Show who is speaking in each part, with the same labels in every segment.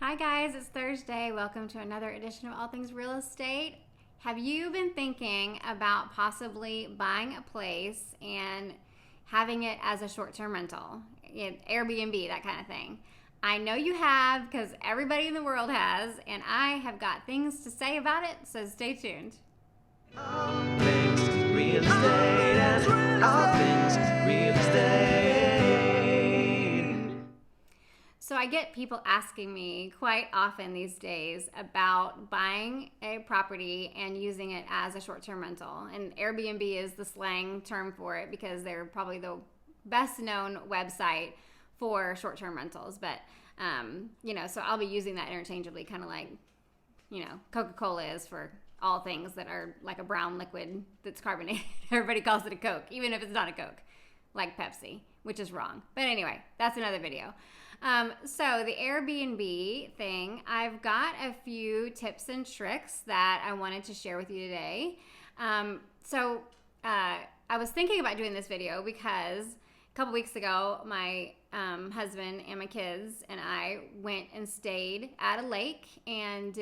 Speaker 1: Hi guys, it's Thursday. Welcome to another edition of All Things Real Estate. Have you been thinking about possibly buying a place and having it as a short-term rental? Airbnb, that kind of thing. I know you have because everybody in the world has, and I have got things to say about it, so stay tuned.
Speaker 2: All things real estate and all things real estate.
Speaker 1: So I get people asking me quite often these days about buying a property and using it as a short-term rental. And Airbnb is the slang term for it because they're probably the best known website for short-term rentals. But, so I'll be using that interchangeably, kind of like, Coca-Cola is for all things that are like a brown liquid that's carbonated. Everybody calls it a Coke, even if it's not a Coke, like Pepsi, which is wrong. But anyway, that's another video. So the Airbnb thing, I've got a few tips and tricks that I wanted to share with you today. I was thinking about doing this video because a couple weeks ago, my husband and my kids and I went and stayed at a lake and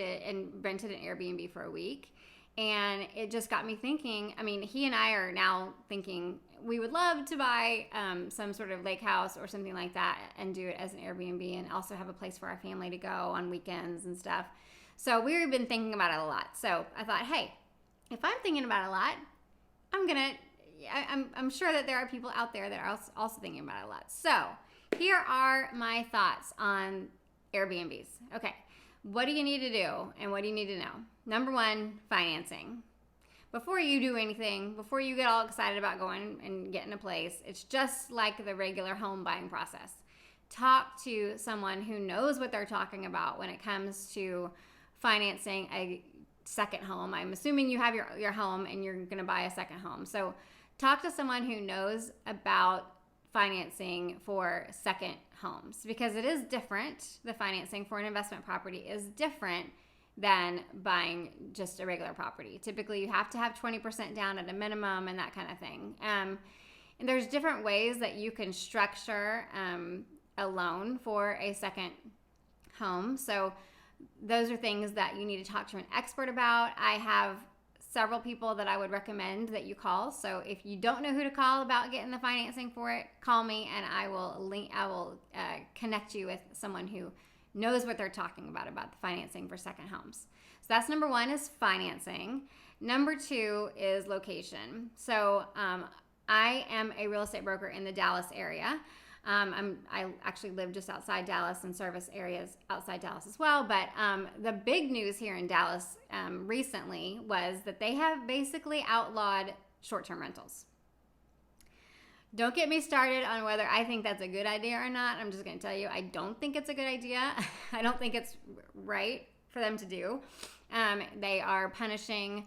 Speaker 1: rented an Airbnb for a week. And it just got me thinking, he and I are now thinking we would love to buy some sort of lake house or something like that and do it as an Airbnb and also have a place for our family to go on weekends and stuff. So we've been thinking about it a lot. So I thought, hey, if I'm thinking about it a lot, I'm sure that there are people out there that are also thinking about it a lot. So here are my thoughts on Airbnbs. Okay, what do you need to do and what do you need to know? Number one, financing. Before you do anything, before you get all excited about going and getting a place, it's just like the regular home buying process. Talk to someone who knows what they're talking about when it comes to financing a second home. I'm assuming you have your home and you're going to buy a second home. So talk to someone who knows about financing for second homes because it is different. The financing for an investment property is different than buying just a regular property. Typically, you have to have 20% down at a minimum and that kind of thing. And there's different ways that you can structure a loan for a second home. So those are things that you need to talk to an expert about. I have several people that I would recommend that you call. So if you don't know who to call about getting the financing for it, call me and I will connect you with someone who knows what they're talking about the financing for second homes. So that's number one is financing. Number two is location. So I am a real estate broker in the Dallas area. I actually live just outside Dallas and service areas outside Dallas as well. But the big news here in Dallas recently was that they have basically outlawed short-term rentals. Don't get me started on whether I think that's a good idea or not. I'm just going to tell you, I don't think it's a good idea. I don't think it's right for them to do. They are punishing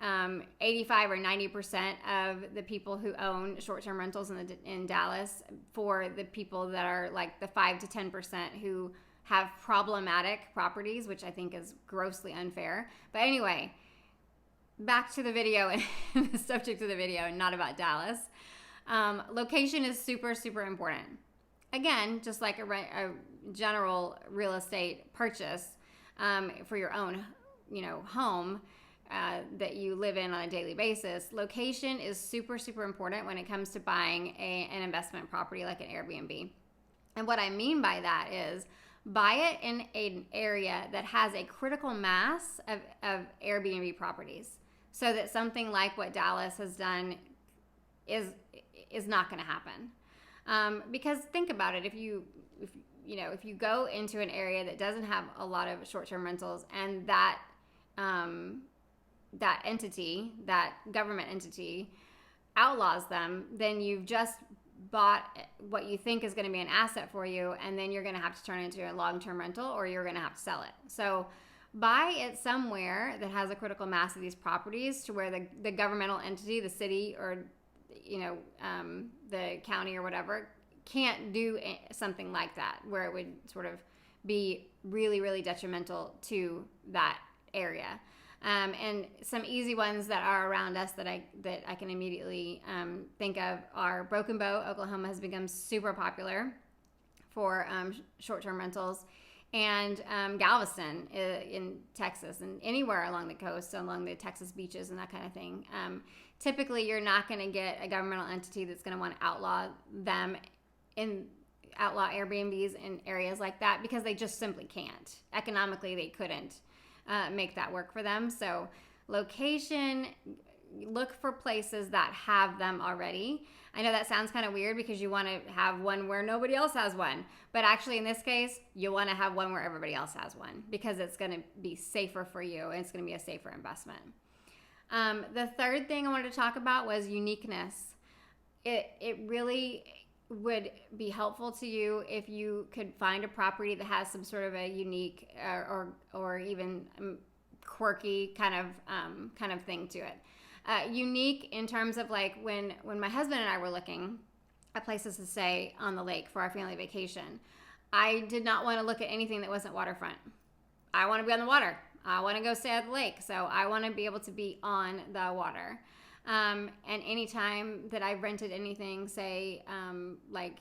Speaker 1: 85 or 90% of the people who own short-term rentals in Dallas for the people that are like the 5 to 10% who have problematic properties, which I think is grossly unfair. But anyway, back to the video and the subject of the video and not about Dallas. Location is super, super important. Again, just like a general real estate purchase for your own, home that you live in on a daily basis, location is super, super important when it comes to buying an investment property like an Airbnb. And what I mean by that is buy it in an area that has a critical mass of Airbnb properties so that something like what Dallas has done is not going to happen. Because think about it, if you go into an area that doesn't have a lot of short-term rentals and that entity, that government entity outlaws them, then you've just bought what you think is going to be an asset for you, and then you're going to have to turn it into a long-term rental or you're going to have to sell it. So buy it somewhere that has a critical mass of these properties to where the governmental entity, the city or the county or whatever, can't do something like that where it would sort of be really, really detrimental to that area. And some easy ones that are around us that I can immediately think of are Broken Bow, Oklahoma has become super popular for short-term rentals. and Galveston in Texas, and anywhere along the coast, along the Texas beaches and that kind of thing. Typically, you're not going to get a governmental entity that's going to want to outlaw Airbnbs in areas like that, because they just simply can't. Economically, they couldn't make that work for them. So location, look for places that have them already. I know that sounds kind of weird because you want to have one where nobody else has one. But actually, in this case, you want to have one where everybody else has one, because it's going to be safer for you and it's going to be a safer investment. The third thing I wanted to talk about was uniqueness. It really would be helpful to you if you could find a property that has some sort of a unique or even quirky kind of thing to it. Unique in terms of like when my husband and I were looking at places to stay on the lake for our family vacation, I did not want to look at anything that wasn't waterfront. I want to be on the water. I want to go stay at the lake. So I want to be able to be on the water. And anytime that I've rented anything, say, like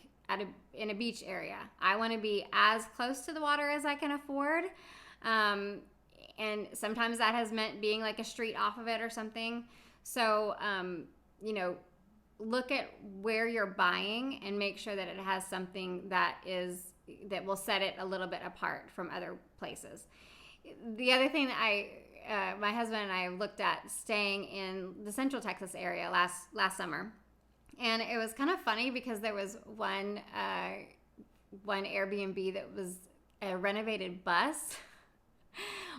Speaker 1: in a beach area, I want to be as close to the water as I can afford. And sometimes that has meant being like a street off of it or something. So, look at where you're buying and make sure that it has something that will set it a little bit apart from other places. The other thing that my husband and I looked at staying in the Central Texas area last summer, and it was kind of funny because there was one Airbnb that was a renovated bus.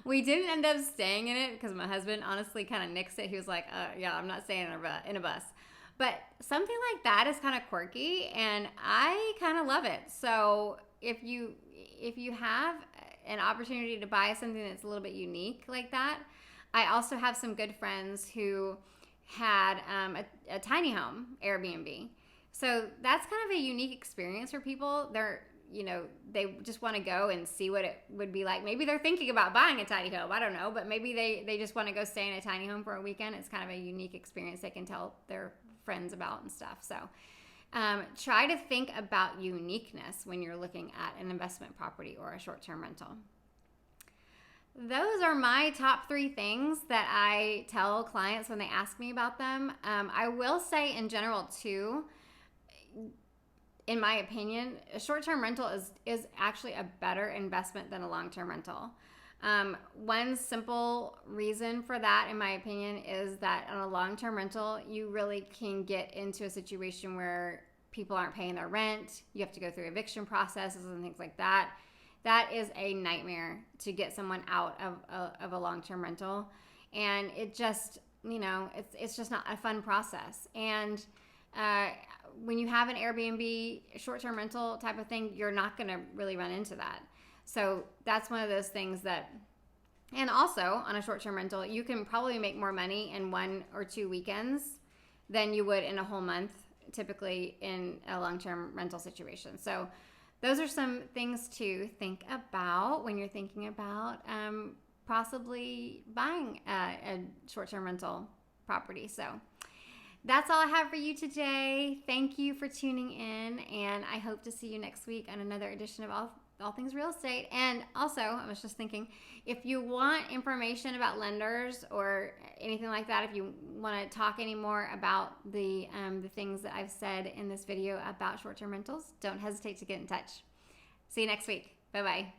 Speaker 1: We didn't end up staying in it because my husband honestly kind of nixed it. He was like, "Yeah, I'm not staying in a bus." But something like that is kind of quirky, and I kind of love it. So if you have an opportunity to buy something that's a little bit unique like that. I also have some good friends who had a tiny home Airbnb. So that's kind of a unique experience for people. They just want to go and see what it would be like. Maybe they're thinking about buying a tiny home. I don't know. But maybe they just want to go stay in a tiny home for a weekend. It's kind of a unique experience they can tell their friends about and stuff. So try to think about uniqueness when you're looking at an investment property or a short-term rental. Those are my top 3 things that I tell clients when they ask me about them. I will say in general too, in my opinion, a short-term rental is actually a better investment than a long-term rental. One simple reason for that, in my opinion, is that on a long-term rental, you really can get into a situation where people aren't paying their rent. You have to go through eviction processes and things like that. That is a nightmare to get someone out of a long-term rental. And it just, it's just not a fun process. And when you have an Airbnb short-term rental type of thing, you're not going to really run into that. So that's one of those things that, and also on a short-term rental, you can probably make more money in 1 or 2 weekends than you would in a whole month, typically in a long-term rental situation. So those are some things to think about when you're thinking about possibly buying a short-term rental property. So that's all I have for you today. Thank you for tuning in, and I hope to see you next week on another edition of All Things Real Estate. And also, I was just thinking, if you want information about lenders or anything like that, if you want to talk any more about the things that I've said in this video about short-term rentals, don't hesitate to get in touch. See you next week. Bye-bye.